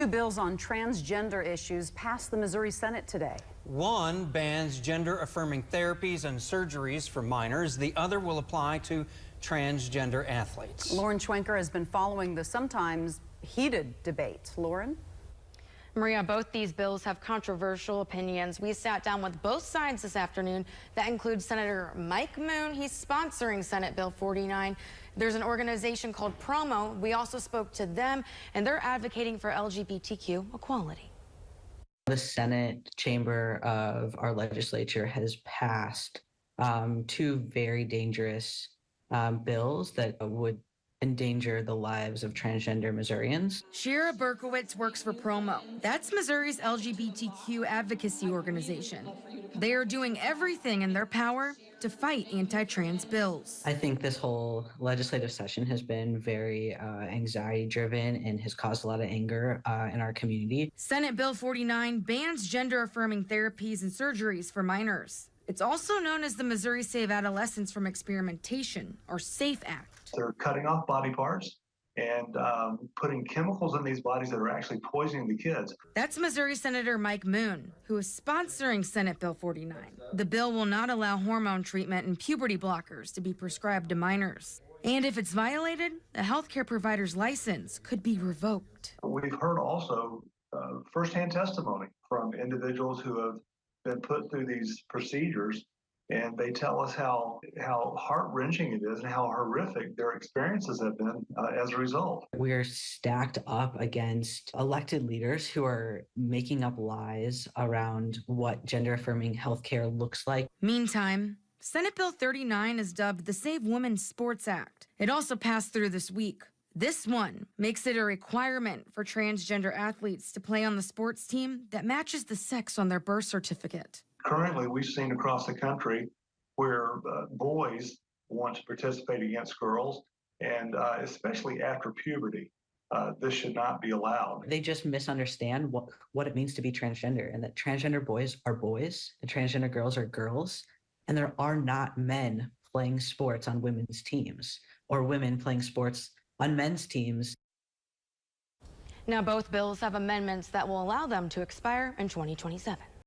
Two bills on transgender issues passed the Missouri Senate today. One bans gender-affirming therapies and surgeries for minors. The other will apply to transgender athletes. Lauren Schwenker has been following the sometimes heated debate. Lauren? Maria, both these bills have controversial opinions. We sat down with both sides this afternoon. That includes Senator Mike Moon. He's sponsoring Senate Bill 49. There's an organization called Promo. We also spoke to them, and they're advocating for LGBTQ equality. The Senate chamber of our legislature has passed two very dangerous bills that would endanger the lives of transgender Missourians. Shira Berkowitz works for Promo. That's Missouri's LGBTQ advocacy organization. They are doing everything in their power to fight anti-trans bills. I think this whole legislative session has been very anxiety-driven and has caused a lot of anger in our community. Senate Bill 49 bans gender-affirming therapies and surgeries for minors. It's also known as the Missouri Save Adolescents from Experimentation, or SAFE Act. They're cutting off body parts and putting chemicals in these bodies that are actually poisoning the kids. That's Missouri Senator Mike Moon, who is sponsoring Senate Bill 49. The bill will not allow hormone treatment and puberty blockers to be prescribed to minors. And if it's violated, a healthcare provider's license could be revoked. We've heard also firsthand testimony from individuals who have been put through these procedures, and they tell us how heart-wrenching it is and how horrific their experiences have been as a result. We're stacked up against elected leaders who are making up lies around what gender-affirming healthcare looks like. Meantime, Senate Bill 39 is dubbed the Save Women's Sports Act. It also passed through this week. This one makes it a requirement for transgender athletes to play on the sports team that matches the sex on their birth certificate. Currently, we've seen across the country where boys want to participate against girls, and especially after puberty, this should not be allowed. They just misunderstand what it means to be transgender, and that transgender boys are boys and transgender girls are girls, and there are not men playing sports on women's teams or women playing sports on men's teams. Now, both bills have amendments that will allow them to expire in 2027.